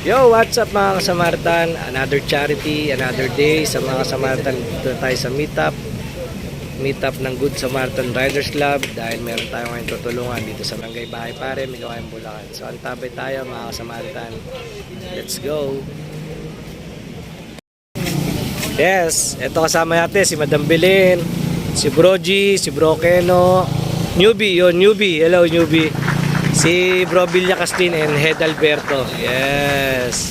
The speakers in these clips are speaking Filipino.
Yo, what's up mga kasamartan? Another charity, another day sa mga kasamartan. Dito tayo sa meetup ng Good Samaritan Riders Club dahil meron tayo ngayon tutulungan dito sa Barangay Bahay Pare, Miloayan, Bulacan. So antabay tayo mga kasamartan. Let's go! Yes, ito kasama natin si Madam Belen, si Brogy, si Bro Keno, Newbie, yun, Newbie. Hello, Newbie. Si Bro Villa Castin and Head Alberto. Yes.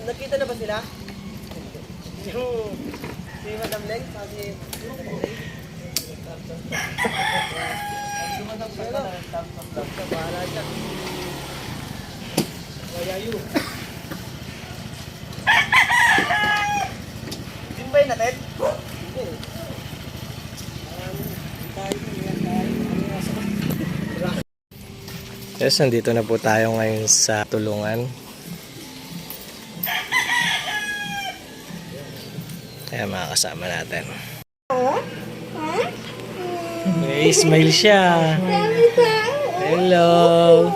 Nakita na ba sila? Yung si Madam Leng, si Madam Sala, bahala siya. Wayayu. Timbay natin? Yes, nandito na po tayo ngayon sa tulungan. Kaya mga kasama natin. May smile siya. Hello.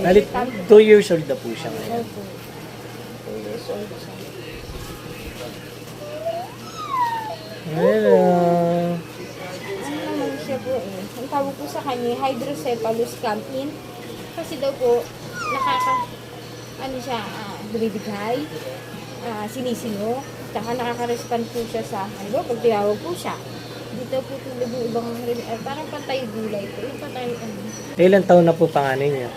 Balik 2 years old na po siya ngayon. 2 years old siya. Hello. Ano naman siya po eh. Ang tawag po sa kanya, hydrocephalus campin. Kasi daw po, dumibigay, sinisino, saka nakaka-respond po siya sa, pag tinawag po siya. Dito po tulad yung ibang, parang pantay gulay po. Yung pantay, Ilan taon na po panganay niya?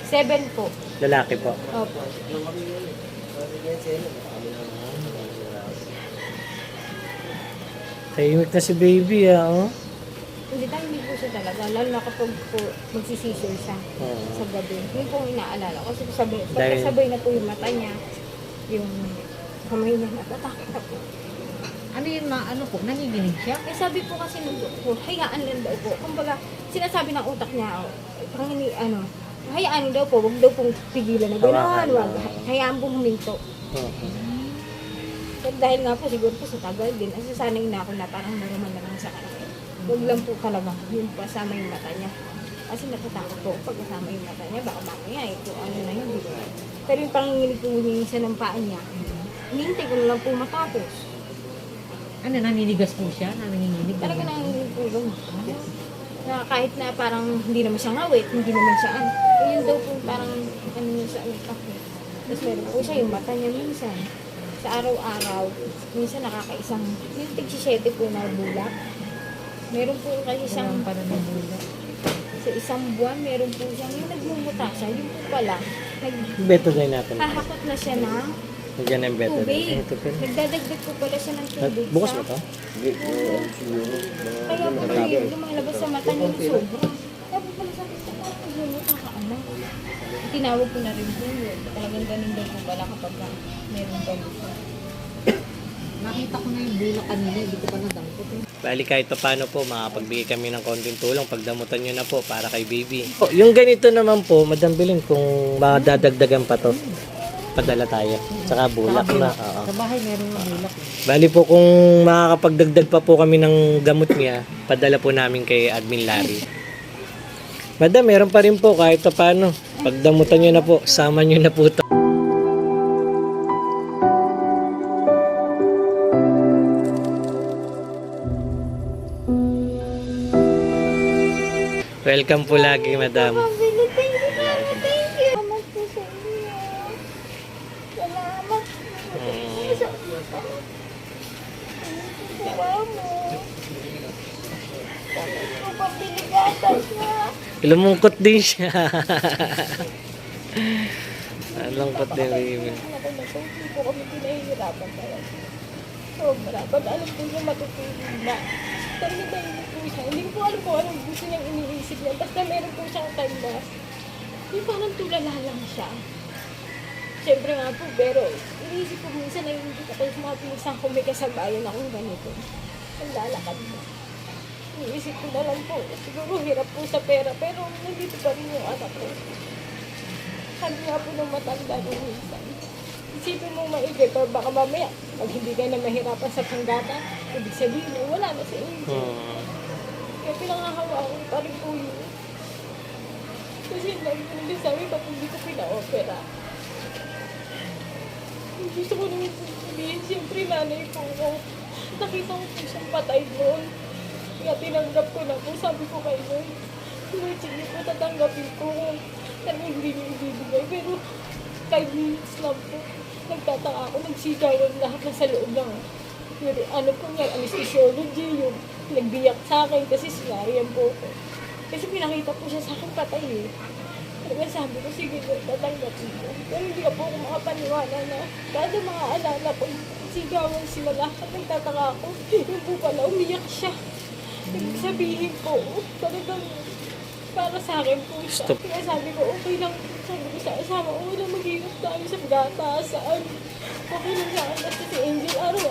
7 po. Lalaki po. Opo. Tahimik na si baby oh. Hindi tayo hindi po siya talaga, lalo na kapag po magsisisir siya sa gabi. Yun po ang inaalala ko. Kasi pagkasabay na po yung mata niya, yung kamay niya natatakot na po. Ano yung nanginginig siya? Eh sabi po kasi ng doktor, hayaan lang daw po. Kumbaga, sinasabi ng utak niya, hayaan daw po, huwag daw pong pigilan na gano'n, huwag. Hayaan pong huminto. Pero dahil nga po, siguro po sa tagal din, ang sasanay na ako na parang naruman na lang sa kanya. Huwag lang po talaga, yung pasama yung mata niya. Kasi natatakot po, pag kasama yung mata niya, baka mamaya, ano na yun, di ba? Pero yung panginginig ko sa ng paa niya, hinihintay ko na lang po matapos. Ano, naninigas po siya? Nanginginig? Talaga nanginginig po doon. Na kahit na parang hindi naman siya ngawit, hindi naman siya yun daw po parang sa utak niya. Tapos meron po siya yung mata niya minsan. Sa araw-araw, minsan nakakaisang, yung tig-7 po na bulak. Meron po kasi siyang, sa isang buwan, meron po siyang, yung nagmumuta siya, yung po pala, Betadine natin. hahakot na siya ng Nagyan na yung betadine. tubig. Nagdadagdag po pala siya ng tubig. Bukas sa- ba ito? Kaya po yung lumalabas sa mata niya yung sobra. Kaya po pala sabi ko, parang lumutang ka, ano? Tinawag ko na rin po yun. Talagang ganun daw po pala kapag meron gamot. Nakita ko na yung bulak kanina, hindi ko pa nadampot. Bali kahit pa paano po, makapagbigay kami ng konting tulong. Pagdamutan nyo na po para kay baby. Yung ganito naman po, Madam Belen, kung madadagdagan pa to. padala tayo. Saka bulak na. Oo. Sa bahay meron ng bulak. Bali po kung makakapagdagdag pa po kami ng gamot niya, padala po namin kay Admin Larry. Madam, meron pa rin po kahit pa paano. Pagdamutan nyo na po, sama nyo na po to. Welcome po lagi, madam. Pambili, thank you, Mami, thank you. Salamat po sa inyo. Salamat po sa inyo. Salamat mo. Salamat po, pambili gatas na. Lumungkot din siya. Lumungkot din, baby. Ako na po, hindi po kami pinahihirapan talaga. Sobra. Pag alam po niya matutulog na. Talaga tayo po siya. Hindi ko po alam kung anong gusto niyang iniisip niya. Basta meron po siyang time na yung parang tulala lang siya. Siyempre nga po, pero iniisip ko minsan na hindi ko kayo mga pinsan kung may kasabayan akong ganito. Ang lalakad mo. Iniisip ko na lang po. Siguro hirap po sa pera, pero nandito pa rin yung anak ko. Sabi nga po ng matanda nung minsan. Isipin mo maigi, pero baka mamaya, pag hindi ka na mahirapan sa panggata, ibig sabihin mo, wala na sa inyo. Kaya pinangahawaan pa rin po yun. Kasi lagi ko nang sabi, pag hindi ko pina-opera. Gusto ko naman po sabihin, siyempre nanay po ko. Nakita ko po siyang patay noon. Kaya tinanggap ko na po, sabi ko kay Lord, Lord, hindi po tatanggapin ko kung talagang hindi niyo ibibigay. Pero 5 minutes lang po. Nagtataka ako, nagsigawan lahat na sa loob lang. Yung, ano po niya, anesthesiology, yung nagbiyak sa akin kasi sinarihan po ko. Kasi pinakita po siya sa akin patay eh. Kaya sabi ko, sige, tatanggapin ko. Pero hindi ako makapaniwala na kada mga alala po, sigawan sila lahat. Nagtataka ako, yung po pala, umiyak siya. Ibig sabihin po, talagang para sa akin po siya. Stop. Kaya sabi ko, okay lang. Sabi ko sa asawa, okay lang mag-iingat tayo sa gata, saan. Okay lang sa akin. Basta si Angel, araw